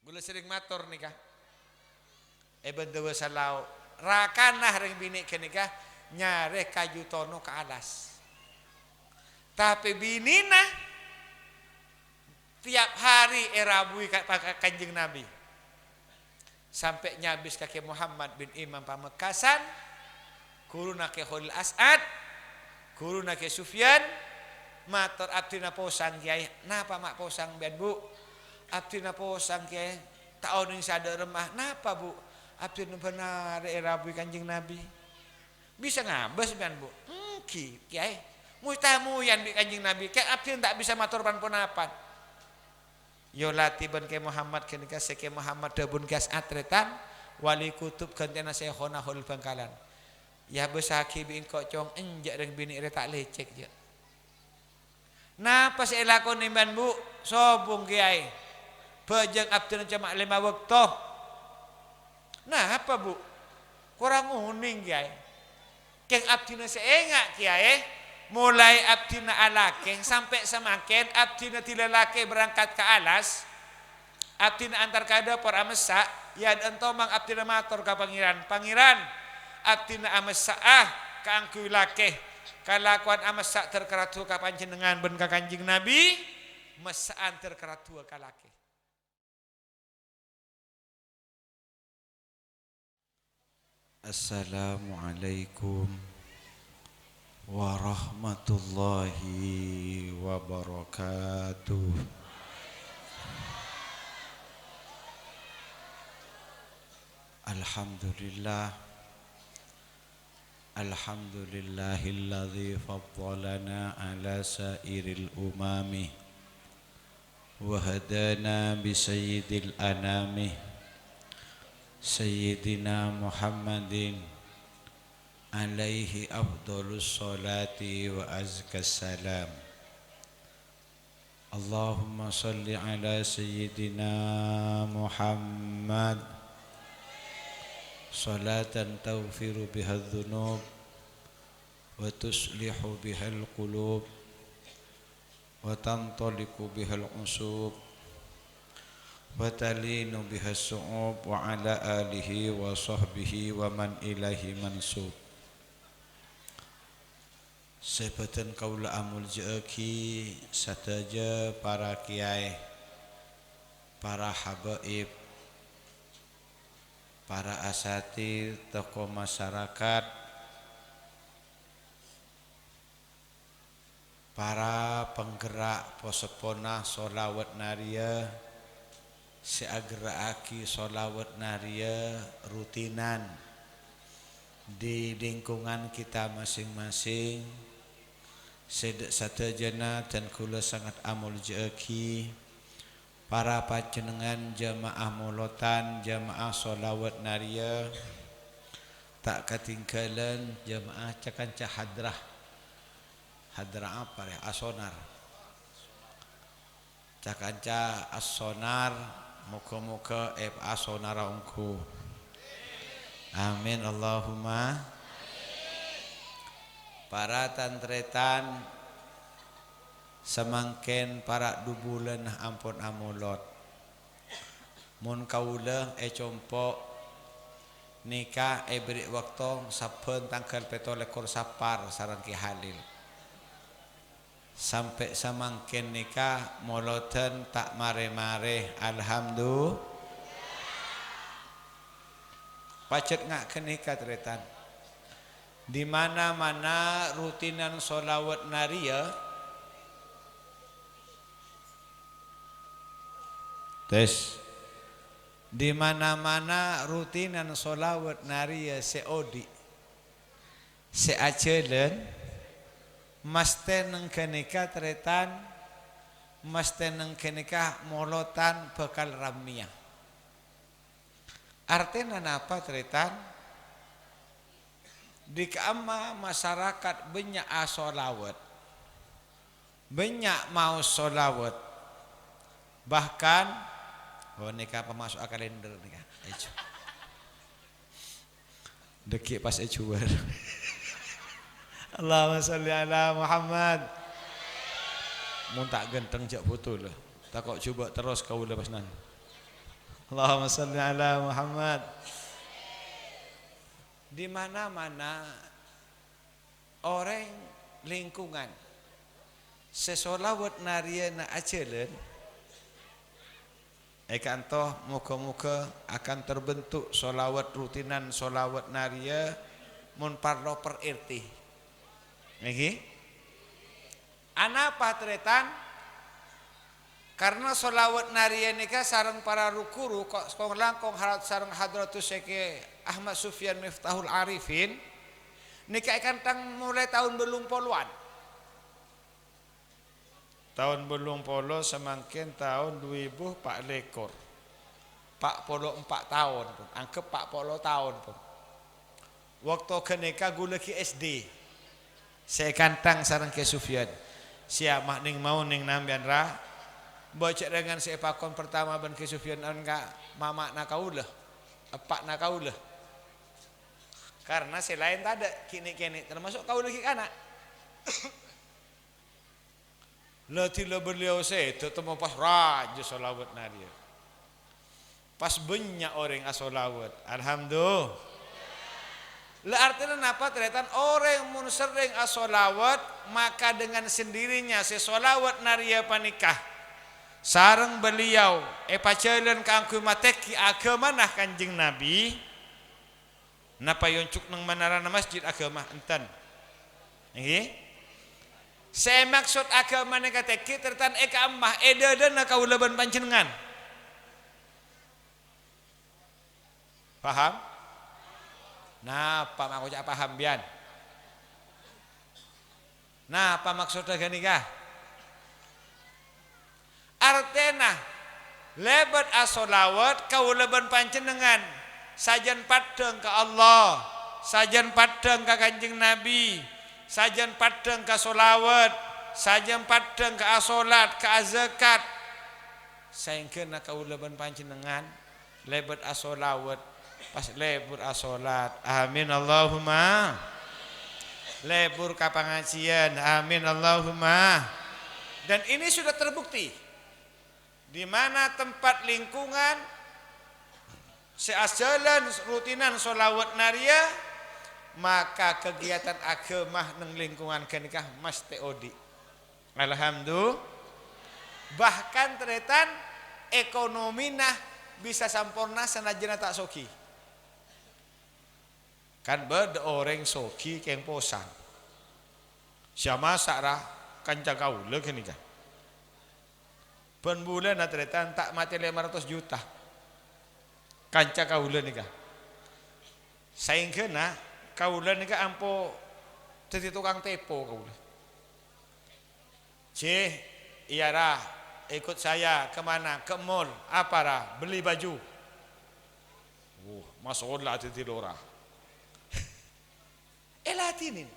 Gula sering matur nikah. Bendewe salau rakanah ring bini ke nikah nyare kaju tono ke alas. Tapi binina tiap hari erabui pakai kanjeng Nabi. Sampai nyabis kaki Muhammad bin Imam Pamekasan, kuruna ke Khalil As'ad, kuruna ke Sufyan, matur abdina posang kiai. Napa mak posang bian bu? Abdina posang kiai. Tahun ini sada remah. Napa bu? Abdina benar erabui kanjeng Nabi. Bisa ngabes bian bu? Kiai. Mustamu yang di kanjeng Nabi. Kayak abdina tak bisa matur pan ponapan. Yolati ban ke Muhammad kenika seke Muhammad dabun gas atretan wali kutub gantena syekhona Khalil Bangkalan. Ya besaki bin kok cong enjak reng bini re tak lecek je. Napa saya lakon imban bu? Sobung kiai. Bajang abdina cuma 5 waktu. Nah apa bu? Kurang uning kiai. Keng abdina seenggak kiai. Mulai abdina alakeng sampai semakin abdina tilalake berangkat ke alas, abdina antar kada por amesa ya entomang abdina matur ka pangeran abdina amesa kaangku lake kalakuan amesa terkeratu ka panjenengan ben ka kanjeng Nabi mesaan terkeratu ka lake. Assalamualaikum warahmatullahi wabarakatuh. Alhamdulillah. Alhamdulillahilladzi faddalana ala sairil umami wa hadana bi sayyidil anami sayyidina Muhammadin alaihi afdhalus salati wa azkas salam. Allahumma salli ala sayyidina Muhammad salatan taghfiru biha adh-dhunub wa tuslihu biha al-qulub wa tantaliqu biha al-usub wa talinu biha as-su'ub wa ala alihi wa sahbihi wa man ilahi mansub. Sebatan kaula amul jeki sataja para kiai, para habaib, para asatidz, tokoh masyarakat, para penggerak posepona sholawat naria, seageraki sholawat naria rutinan di lingkungan kita masing-masing. Sedek satajana dan kula sangat amul jeki para panjenengan jamaah molotan, jamaah sholawat naria, tak ketinggalan jamaah cakanca hadrah apa ya, asonar cakanca asonar, muka-muka asonara ungku, amin Allahumma. Para tantretan semangken para dubulan ampun amulot mun kaula compo nikah beri waktu saben tanggal 17 Sapar sareng Ki Halil sampai semangken nikah moloten tak mare-mare alhamdulillah. Pacet ngak ke nikah tretan di mana-mana rutinan sholawat naria tes di mana-mana rutinan sholawat naria seodi seacelen maste neng kenikah tretan maste neng kenikah molotan bekal ramia artinya napa tretan di kama masyarakat banyak sholawat, banyak mau sholawat, bahkan nikah pemasuk kalender nikah, dekik pas ecuar. Allahumma sholli ala Muhammad. Mun tak genteng jak foto lah, tak kok coba terus kau lepas nan. Allahumma salli ala Muhammad. Di mana-mana orang lingkungan sesolawat nariyana acelen kantoh muka-muka akan terbentuk solawat rutinan solawat naria mun parlo per RT. Nggih. Ana patretan karena solawat naria nika sareng para rukuru kok langkong harat sareng hadratus Syekh Ahmad Sufyan Miftahul Arifin nika kantang mulai tahun belum poluan. Tahun belum polo semakin tahun 2000 pak lekor. Pak polo 4 tahun pun. Anggap pak polo tahun pun. Waktu kenika gula ki SD. Saya kantang sareng ke Sufyan. Siapa ning mau ning nambian ra. Baca dengan saya pakon pertama ban ke Sufyan enggak mama nakaulah. Epak nakaulah. Karena selain tak ada kini-kini termasuk kau lagi anak. Latila beliau saya tetap pas raja solawat nadia. Pas banyak orang asolawat. Alhamdulillah. Lah artinya apa? Ternyata orang mun sering asolawat maka dengan sendirinya sesolawat naria panikah. Sareng beliau pacalan kangku mateki agama nah Kanjeng Nabi. Napa yoncuk nang manarana masjid agama enten. Nggih. Saya maksud agama nika teki tertan eka ammah edadana kaulaban panjenengan. Paham? Napa aku jak paham bian? Napa maksudnya ganika? Artena lebat asolawat kaulaban panjenengan sajan padang ke Allah, sajan padang ke Kanjeng Nabi. Sajan padang ke solawat, sajan padang ke asolat, ke azakat. Saengkeun kaulaban panjenengan lebat asolawat pas lebur asolat. Amin Allahumma. Lebur ka pangajian. Amin Allahumma. Dan ini sudah terbukti. Di mana tempat lingkungan seasalan rutinan solawat naria maka kegiatan agama neng lingkungan kenikah mesti odi. Alhamdulillah. Bahkan teretan ekonomi nah bisa sampurna senajan tak soki. Kan beda orang soki keng posang. Siapa sarah kanca kaula kenikah. Ben bulan teretan tak mati 500 juta. Kanca kaula nikah. Saengkeuna kaula nika ampo jadi tukang tepo kaula. Iya rah, ikut saya kemana? Ke mall. Apa rah? Beli baju. Masuklah jadi lora. Latinin.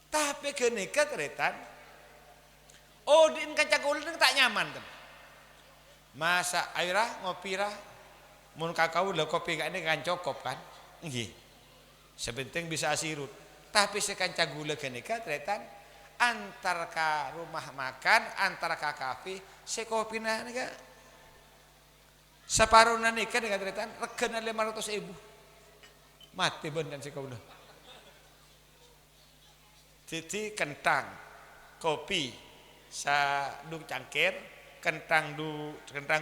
Tapi kenika teretan. Din kaca kaula tak nyaman kan. Masa airah ngopi rah. Mun kaula kopi gak ini kan cokop kan. Nggih. Sebenting bisa asirut. Tapi sekanca gula kenika tretan antar ka rumah makan, antar ka kafe, sekopina nika. Saparona nika dengan tretan regana 500.000. Mati bener sekaula. Jadi kentang, kopi, sa du cangkir, kentang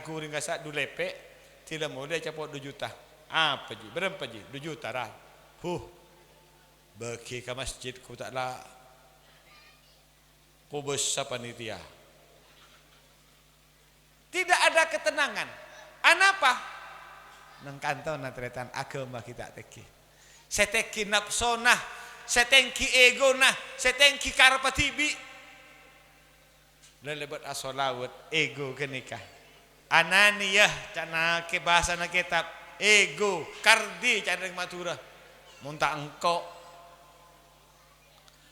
kuring gasa du lepek, tidak mau dia capot 2 juta. Apa ji? Berapa ji? 2 juta rah. Bagi ke masjid ku taklah kubus panitia. Tidak ada ketenangan. Anapa? Nang kantong natretan agama kita teki. Seteki nafsona, setengki ego nah, setengki karpatibi. Lelebat asolawat ego kenikah. Ananiyah cana ke bahasa na kitab ego kardi cana matura. Muntah engkau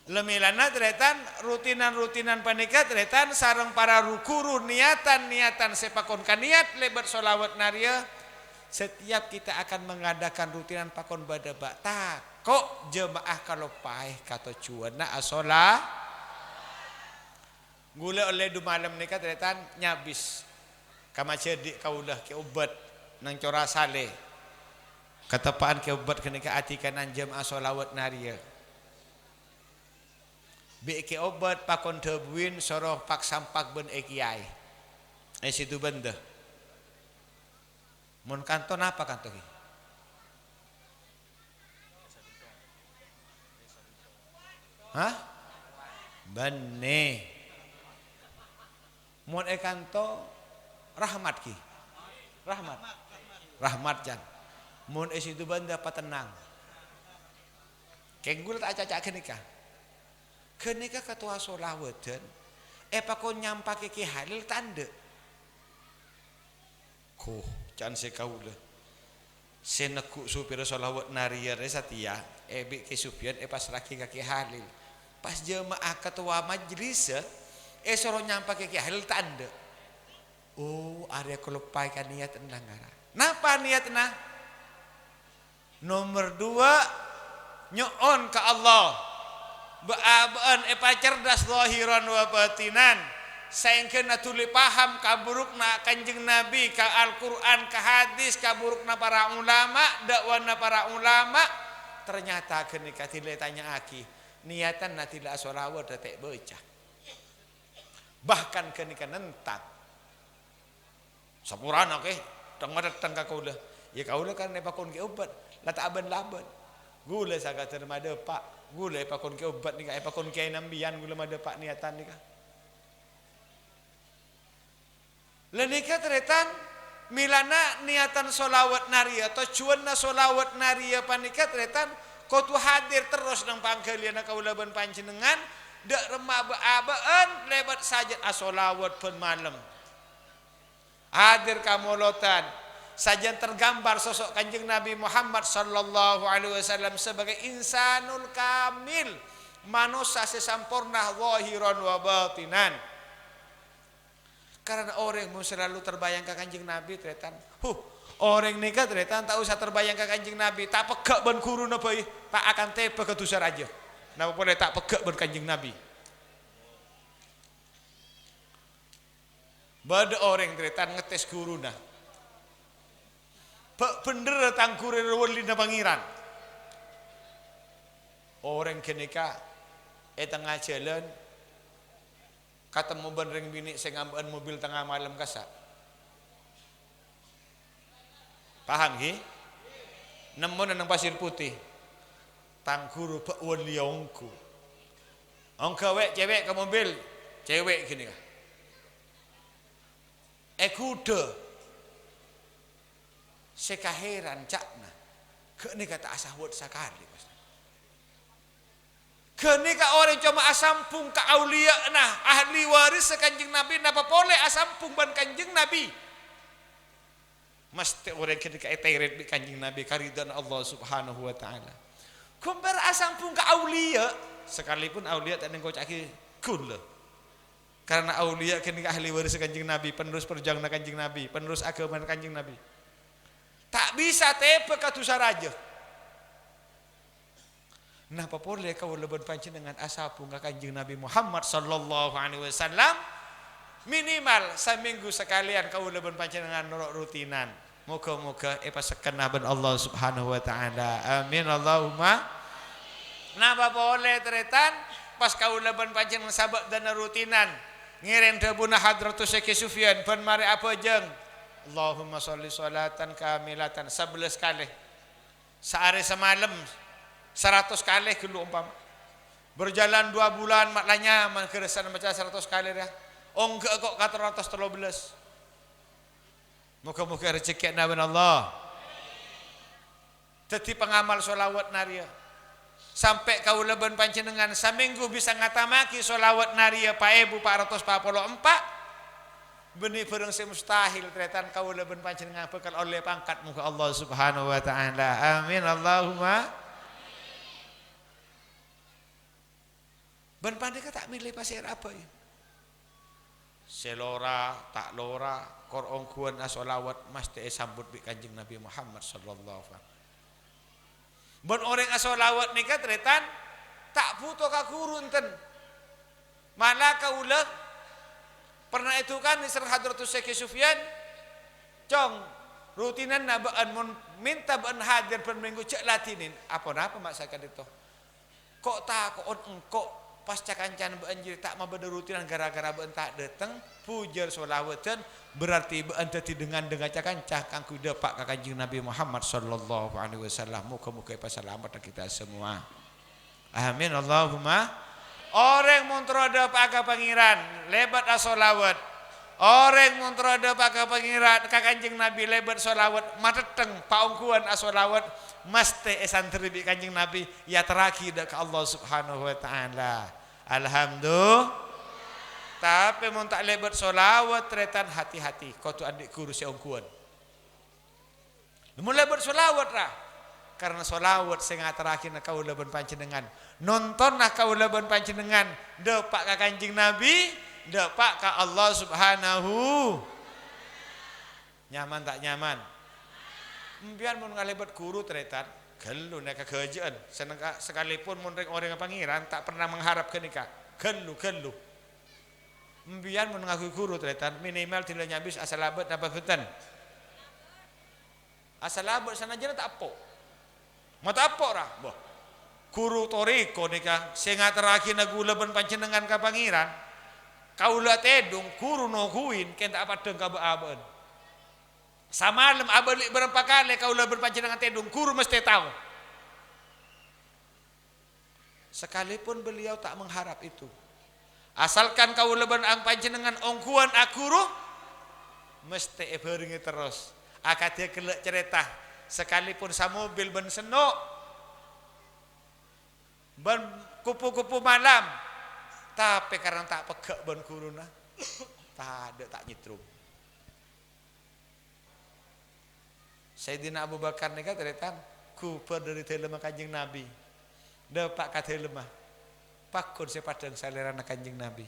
lemilana teretan rutinan panika teretan sareng para rukuru niatan sepakon kaniat lebat solawat naria setiap kita akan mengadakan rutinan pakon badaba kok jemaah kalau paeh kata cuana asola gula oleh du malam nika teretan nyabis kama cedik kaulah ke obat nang cora saleh ketepaan ke obat kena ke atikan anjem asolawat naria bi ke obat pakon debuin soroh pak sampak ben ekiai situ benda mun kanton apa kanton ki hah bene mun kanto rahmat ki rahmat jan mun situ benda patenang kenggul tak acak kenika kenika ketua solawatan pakon nyampake ki halil tanda ko can se kaula seneku supir solawat naria resatia bi ke Sufyan pas laki kaki halil pas jemaah ketua majelis soro nyampake ki halil tanda oh area kelupai kan niat endang ngara napa niatna nomor 2 nyoon ke Allah beabaan cerdas zahiran wa batinan saengkeuna tuli paham kaburukna Kanjeng Nabi ka Al-Qur'an ka hadis kaburukna para ulama dakwana para ulama ternyata kenika tile tanya aki niatan na tila solawat detek beca bahkan kenika nentak sapurana ke datang ka kaula ya kaula kan nepakon ke obat lata aban laban gula saga termada pak gula pakon ke obat nika pakon ke nambian gula mada pak niatan nika lenika teretan milana niatan solawat naria tujuanna solawat naria panika teretan kotu hadir terus nang panggalian kaula ban panjenengan dak remah beabaan lebat sajat asolawat pun malam hadir kamolotan sajian tergambar sosok Kanjeng Nabi Muhammad sallallahu alaihi wasallam sebagai insanul kamil manusia sesampurna zahiran wa batinan karena orang mau selalu terbayang ke Kanjeng Nabi tretan orang nikah tretan tak usah terbayang ke Kanjeng Nabi tak pegak ban guru nabi tak akan tebe ke dosa raja napa boleh tak pegak ban Kanjeng Nabi bada orang tretan ngetes guru nah bener tangkure wali na pangiran orang kenika tengah jalan ketemu benring bini saya ngambil mobil tengah malam kasak paham ki nemu nang pasir putih tangkuru pak wali ongku ongka wek cewek ke mobil cewek gini kuda sekaheran cakna kenika tak asahwat sakali kenika orang cuma asampung ka aulia nah ahli waris Kanjeng Nabi napa boleh asampung ban Kanjeng Nabi mesti orang kenika eteret bi Kanjeng Nabi karidan Allah Subhanahu wa taala kumbar asampung ka aulia sekalipun aulia tak nengko caki kula karena aulia kenika ahli waris Kanjeng Nabi penerus perjuangan Kanjeng Nabi penerus agama Kanjeng Nabi tak bisa tepe katusa raja. Napa boleh kau leban panjenengan asapung ka Kanjeng Nabi Muhammad sallallahu alaihi wasallam minimal seminggu sekalian kau leban panjenengan norok rutinan. Moga-moga pasekena ben Allah Subhanahu wa taala. Amin Allahumma. Napa boleh teretan pas kau leban panjenengan sabak dan rutinan ngiring debuna hadratus Syekh Sufyan ben mari apa jeng Allahumma sholli sholatan kamilatan 11 kali sehari semalam 100 kali dulu umpama berjalan 2 bulan maknanya mengkeresan baca 100 kali ya enggak kok 413 moga-moga rezeki nabi Allah jadi pengamal sholawat naria sampai kau leban panjenengan seminggu bisa ngatamaki sholawat naria paebu 444 benih bareng semustahil tretan kau leben panjenengan bekal oleh pangkat muka Allah Subhanahu wa taala. Amin Allahumma. Ben pandeka tak milih pasir apa ya? Selora tak lora korong kuan asolawat mesti sambut bi Kanjeng Nabi Muhammad sallallahu alaihi wasallam. Ben orang asolawat nika tretan tak butuh ka guru enten. Malah kaulah pernah itu kan di Hadratus Syekh Sufyan cong rutinan na baan mon minta baan hadir pen minggu cek latinin apa masakan itu kok tak kok pasca kancan baan jadi tak mabada rutinan gara-gara baan tak datang pujar sholawatan berarti baan tadi dengan cakan kangku depak ka Kanjeng Nabi Muhammad sallallahu alaihi wasallam muka-muka pasalamat kita semua amin Allahumma orang montroda pak pangeran lebat asolawat orang montroda pak pangeran ka Kanjeng Nabi lebat solawat mateteng paungkuan asolawat mesti santri bi Kanjeng Nabi ya terakhir ke Allah Subhanahu wa taala alhamdulillah tapi mun tak lebat solawat tretan hati-hati kau tu adik guru si ongkuan mun lebat solawat lah karena solawat sing terakhir kau leban panjenengan nonton nak kau leban panjenengan depak ka Kanjeng Nabi depak ka Allah Subhanahu nyaman tak nyaman biar mun ngalebat guru tretan gelu nek kegejean sekalipun mun orang pangeran tak pernah mengharap ke nikah gelu biar mun ngaku guru tretan minimal tidak nyabis asal abad apa beten asal abad sanajan tak apa mata apa ora boh guru toriko nikah sing terakhir nagu leban panjenengan ka pangeran kaula tedung guru nohuin ken tak padeng ka aben samalam abalik berapa kali kaula berpanjenengan tedung guru mesti tahu sekalipun beliau tak mengharap itu asalkan kaula berang panjenengan ongkuan akuru mesti beringi terus akadnya kelek cerita sekalipun samobil ben senok ben kupu-kupu malam tapi karena tak pegak ban kuruna tak ada tak nyetrum Sayyidina Abu Bakar nika teretan kuper dari telema Kanjeng Nabi depak ka telema pakun sepadang salerana Kanjeng Nabi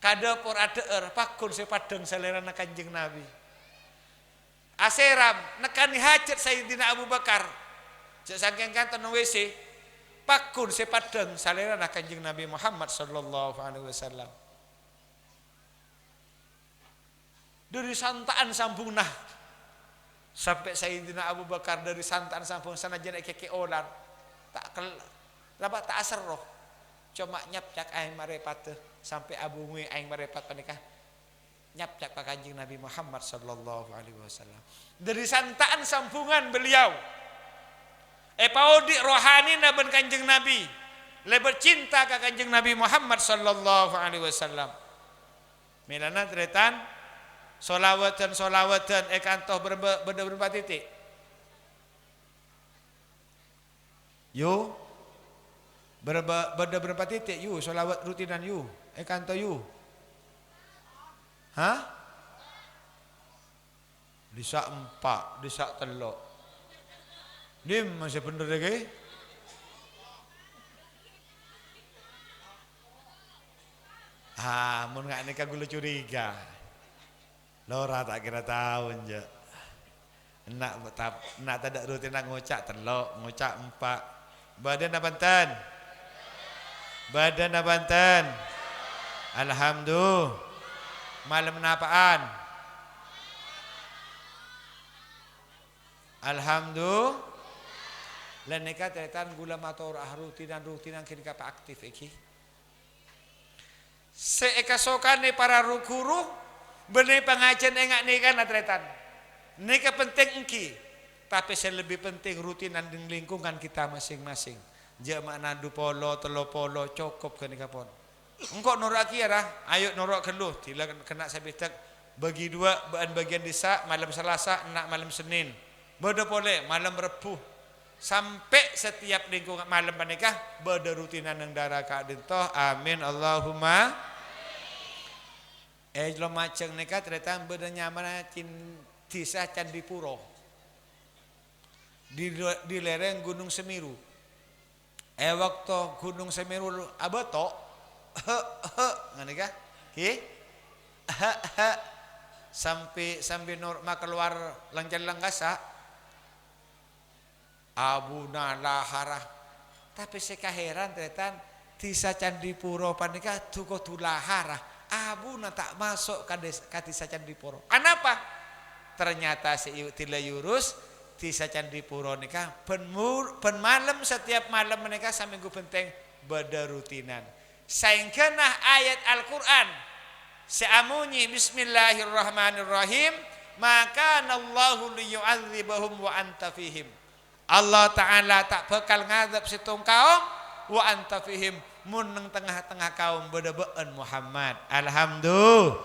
kadepor adeer pakun sepadang salerana Kanjeng Nabi aseram nekani hajat Sayyidina Abu Bakar cek saking kanten WC pakun sepadang salerana Kanjeng Nabi Muhammad sallallahu alaihi wasallam dari santaan sambungnah sampai Sayyidina Abu Bakar dari santaan sambung sanajan keke olar tak tak asar roh cuma nyapcak aing marepat sampai Abu Mui aing marepat panikah nyapcak ka Kanjeng Nabi Muhammad sallallahu alaihi wasallam dari santaan sambungan beliau paudi rohani naben Kanjeng Nabi lebar cinta ka Kanjeng Nabi Muhammad sallallahu alaihi wasallam milana tretan solawatan kantoh berapa titik yo berapa titik you solawat rutinan you kantoh you hah disa 4 disa 3 dim masih bener lagi mun nggak nikah gue curiga Lora tak kira tahu je nak tak rutin nak ngocak telok ngocak 4 badan abanten alhamdulillah malam napaan alhamdulillah lan nikah tetan gula mator rutinan kini kapa aktif iki seekasokane para guru benih pengajian engak nikah natretan nikah penting engki tapi saya lebih penting rutinan di lingkungan kita masing-masing jamaah nandu polo telo polo cukup ke nikah pon engkau norak kira ayo norak keluh tidak kena sabitak bagi 2 bagian desa malam Selasa nak malam Senin beda boleh malam Rebuh sampai setiap lingkungan malam panikah beda rutinan yang darah kak dintoh amin Allahumma lo maceng nikah ternyata beda nyaman desa Candipuro di lereng Gunung Semeru waktu Gunung Semeru abato ngene kah sampai norma keluar langjan langgasa abuna laharah tapi saya heran ternyata desa Candipuro panika tuko tulaharah abuna tak masuk ke desa Candipuro kenapa ternyata si tila yurus tisa candi puro nikah pen malam setiap malam mereka saminggu penting beda rutinan saingkenah ayat Al-Quran seamunyi bismillahirrahmanirrahim maka Allahu liyu'adzibahum wa anta fihim Allah Ta'ala tak bakal ngadab situng kaum wa anta fihim mun nang tengah-tengah kaum bedebeen Muhammad alhamdulillah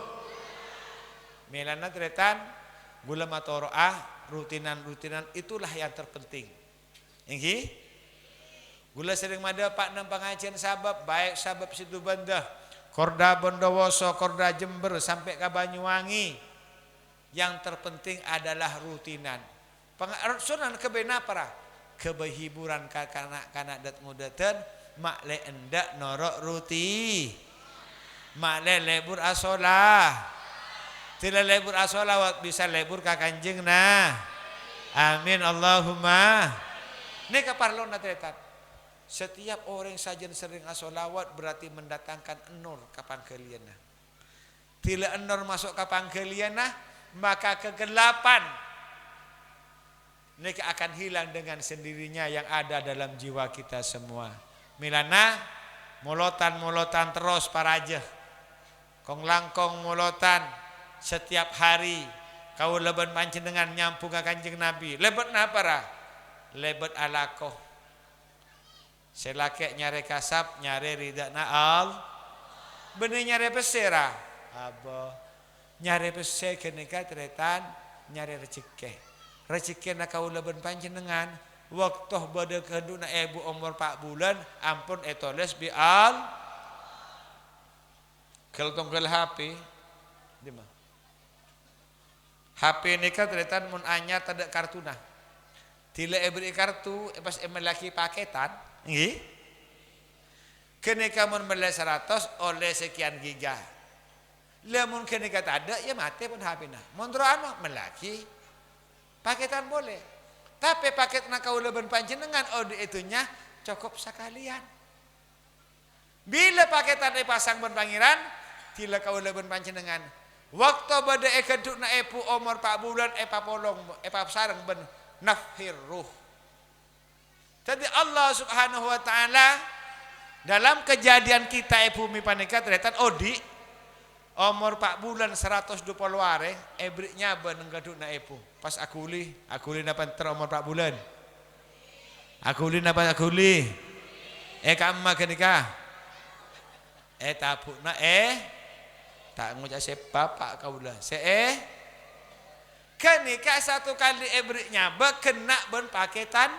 milana tretan gula matoroah rutinan-rutinan itulah yang terpenting inggi gula sering mada pak nang pengajian sabab baik sabab situ bandah Korda Bondowoso Korda Jember sampai ke Banyuwangi yang terpenting adalah rutinan sunan kebena para kebehiburan kanak-kanak dat mudatan makle endak norok ruti makle lebur asolah tidak lebur asolah bisa lebur ka kanjeng nah amin Allahumma ini kaparlon na tretan setiap orang saja sering asolawat berarti mendatangkan nur kapan kalian nah tidak nur masuk kapan kalian nah maka kegelapan ini akan hilang dengan sendirinya yang ada dalam jiwa kita semua milana molotan terus paraja kong langkong molotan setiap hari kau leban pancen dengan nyampung ke kanjeng Nabi lebet napara lebet alakoh selake nyare kasap nyare rida naal bener nyare pesera abo nyare pese kenika tretan nyare rezeki na kau leban pancen dengan waktu bade keduna ibu umur 4 bulan ampun etoles bial kalau tongkel HP di mana HP ini kan terlihat mun anyar tidak kartuna tidak beri kartu pas laki paketan nggih kenika mun beli 100 oleh sekian giga lamun kenika tak ada ya mati pun HP nah montro anu melaki paketan boleh tapi paket nak kau leban panjenengan ode itunya cukup sekalian bila paketan dipasang ben pangeran tila kau leban panjenengan waktu bade ekeduk na epu umur 4 bulan polong sareng ben nafhir ruh jadi Allah Subhanahu wa taala dalam kejadian kita bumi panika terlihat odi umur 4 bulan 120 ware ebriknya ben ngeduk na epu pas akuli napa umur 4 bulan akuli napa akuli kamma kenika tabukna tak ngucap bapak kaulah kenika satu kali ebriknya bekena ben paketan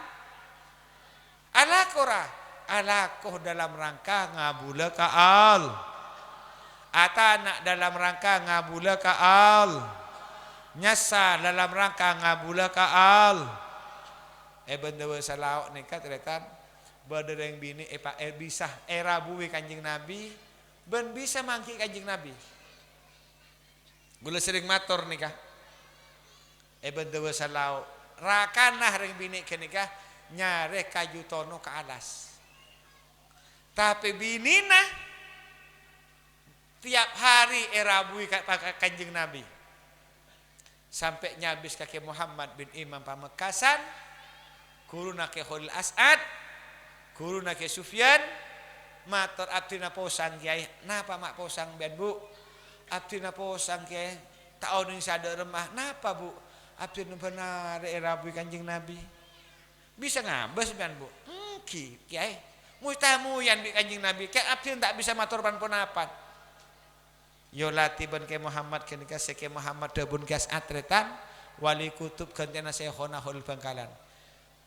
alakoh dalam rangka ngabula kaal atana dalam rangka ngabula kaal nyasa dalam rangka ngabula kaal bendewe salawat nikah terletan badereng bini bisa era buwi kanjeng Nabi ben bisa mangki kanjeng Nabi gula sering matur nikah bendewe salawat rakanah reng bini kenikah nyare kayu tono ke alas tapi binina tiap hari era buwi kanjeng Nabi sampai nyabis kaki Muhammad bin Imam Pamekasan kuruna ke Khalil As'ad kuruna ke Sufyan matur abdina posang kiai napa mak posang ben bu abdina posang kiai taun ning sadar remah napa bu abdina benar era buwi kanjeng Nabi bisa ngabes ben bu kiai mustamu yang bi kanjeng Nabi kayak abdina tak bisa matur pan-ponapan yo latiban ke Muhammad kenika seke Muhammad dabun gas atretan wali kutub gantena Syekhona Khalil Bangkalan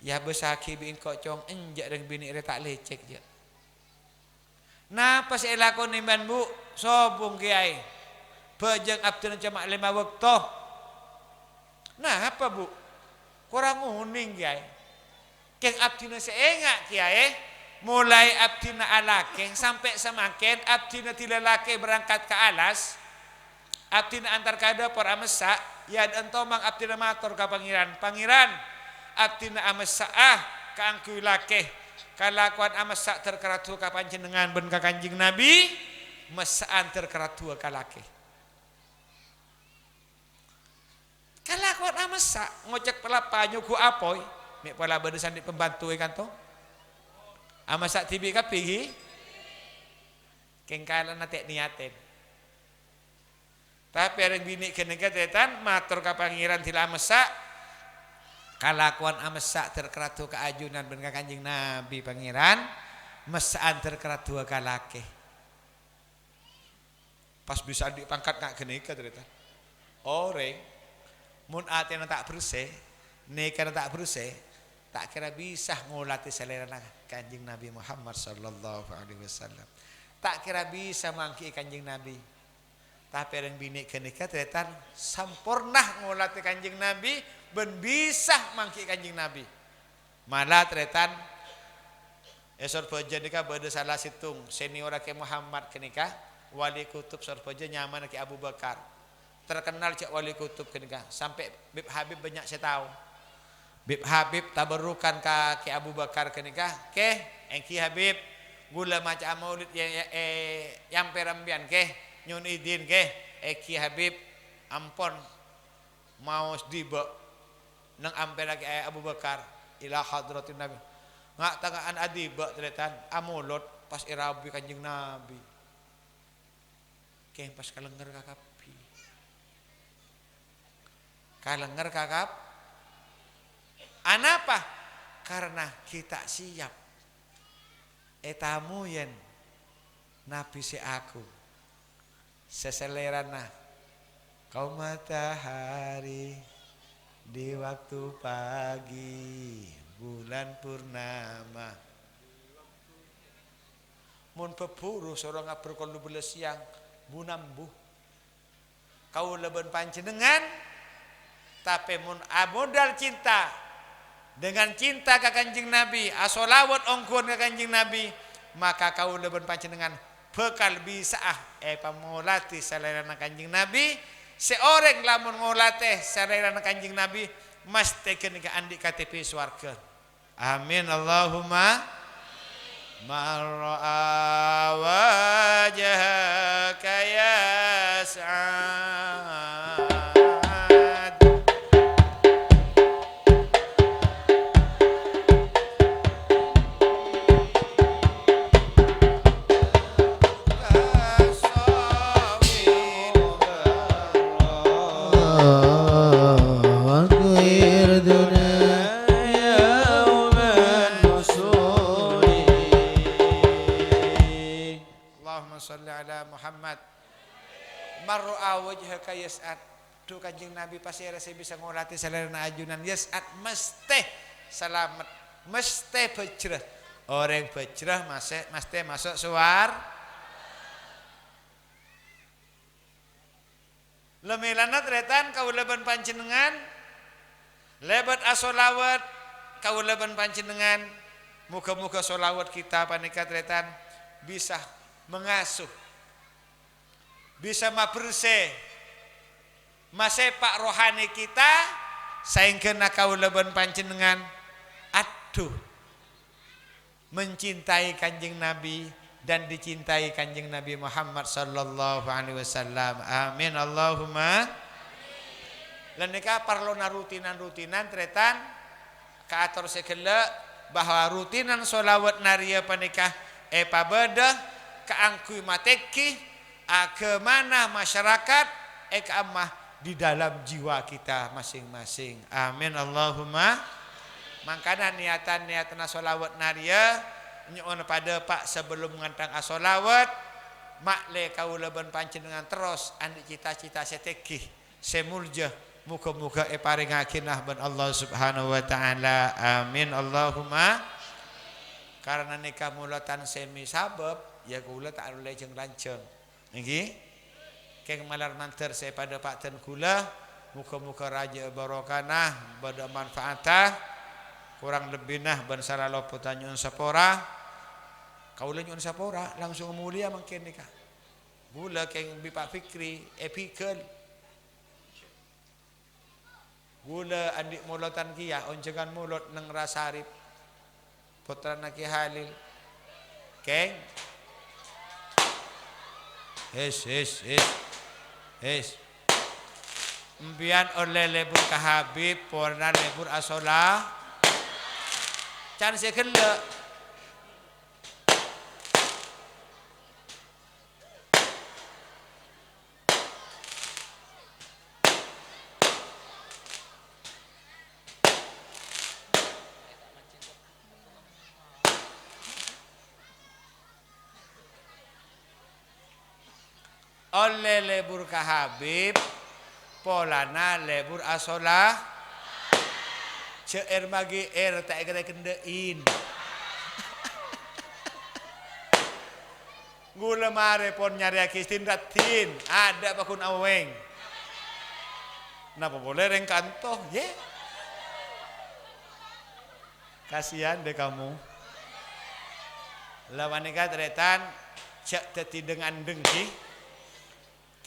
ya besaki bin kok cong enjak reng bini re tak lecek je napa saya lakoni ban bu sobung kiai bejeng abdina cuma 5 waktu nah apa bu kurang uning kiai keng abdina seenga kiai mulai abdina alake sampai semakin abdina tilalake berangkat ke alas abdina antar kada por amesa ya entomang abdina matur ka pangeran abdina amesa kaangku lake kalakuan amesa terkeratu ka panjenengan ben ka kanjeng Nabi mesaan terkeratu ka lake kalak mesak ngocek pelapa nyuku apoy mek pala bedesan di pembantu kan to amasak tibi ka pigi kengkalan natek niaten tapi areng bini kenega tetan matur ka pangeran tila mesak kalakuan amesak terkeratu keajunan ben Kanjeng Nabi pangeran mesaan terkeratu kalake pas bisa dipangkat ngak kenega tetan oreng mun atena tak bersih nekana tak bersih tak kira bisa ngolati selera Kanjeng Nabi Muhammad sallallahu alaihi wasallam tak kira bisa mangki Kanjeng Nabi tapi yang bini kenika tetan sampurnah ngolati Kanjeng Nabi ben bisa mangki Kanjeng Nabi malah tetan esor poja nika bade salah situng senior ke Muhammad kenika wali kutub sor poja nyaman ke Abu Bakar terkenal cak wali kutub kenika sampai Bib Habib banyak saya tahu Bib Habib tabarukan ke Abu Bakar kenika ke engki Habib gula macam maulid yang perambian ke nyun idin ke eki Habib ampon mau diba nang ampe lagi Abu Bakar ila hadratin Nabi ngak tangaan adiba teretan amulot pas irabi Kanjeng Nabi ke pas kalenger kakapi kalenger kakap anapa karena kita siap etamu yen Nabi si aku seselerana kau matahari di waktu pagi bulan purnama mun pepuru sorong ngapur kalau belas siang bunambu kau leben panjenengan tapi mun modal cinta dengan cinta ke Kanjeng Nabi asolawat ongkon ke Kanjeng Nabi maka kau leben panjenengan bekal bisa pamolati salerana Kanjeng Nabi seorang lamun ngolate salerana Kanjeng Nabi mesti kenika andi KTP swarga amin Allahumma mar'a wajhaka ya sa'ad Muhammad mar'a wajhaka yas'ad tu Kanjeng Nabi pasti rasa bisa ngolati salerana ajunan yas'ad mesti selamat mesti bejrah orang bejrah mesti masuk suar lemelana tretan kaulaban panjenengan lebat asolawat kaulaban panjenengan muga-muga solawat kita panika tretan bisa mengasuh bisa mabrse masepak rohani kita saengkeuna kaulaban panjenengan aduh mencintai Kanjeng Nabi dan dicintai Kanjeng Nabi Muhammad sallallahu alaihi wasallam amin Allahumma lan nika parlona rutinan tretan kaatur segala bahwa rutinan sholawat naria panikah pabedah kaangkui mateki kemana masyarakat keamah di dalam jiwa kita masing-masing amin Allahumma makanya niatan sholawat naria nyuwun pada Pak sebelum ngantang asolawat makle kaulaban panjenengan terus andi cita-cita setekih semulja muga-muga paringakinah ben Allah subhanahu wa ta'ala amin Allahumma karena nikah mulatan semi sabab ya kula tak oleh jeung lanceng nggih keng malar manter saya pada Pak ten kula muga-muga raja barokah bada manfaatah kurang lebih nah ban saralo putanyun sapora kaula nyun sapora langsung mulia mangken nikah gula keng bi Pak Fikri pikir gula andik mulotan kia oncengan mulot nang rasarip putra naki Halil keng es Mbian oleh lebur ka Habib porna lebur asola can saya kele oleh lebur ka Habib polana lebur asola ceer magi tak kena kendein gula mare pon nyari kistin ratin ada bakun aweng napa boleh reng kantoh ye kasihan deh kamu lawan nikah teretan cek teti dengan dengki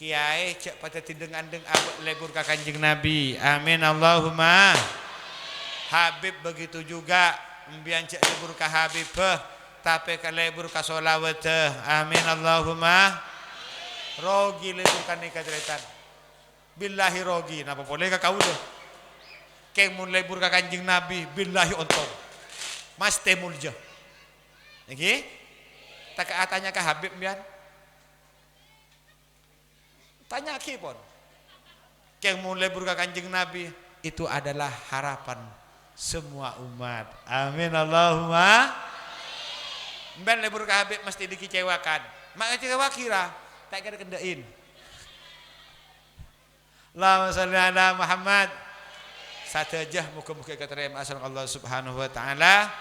Kiai cek pada dengan deng abad lebur ka Kanjeng Nabi. Amin Allahumma. Habib begitu juga mbian cek lebur ka Habib tapi ka lebur ka solawat. Amin Allahumma. Rogi lebur ka nikah ceretan. Billahi rogi napa boleh ka kau dah. Keng mun lebur ka Kanjeng Nabi billahi ontong. Mas temulja. Nggih? Tak atanya ka Habib mbian. Tanya kipon. Yang mulai berkah Kanjeng Nabi itu adalah harapan semua umat. Amin Allahumma. Mben lebur ka Habib mesti dikecewakan. Mak kecewa kira tak kira kendain. Allahumma shalli ala Muhammad. Satajah muka-muka keterima asal Allah Subhanahu wa taala.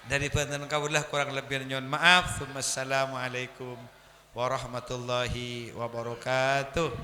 Dari pandangan kaulah kurang lebih nyon maaf. Wassalamualaikum warahmatullahi wabarakatuh.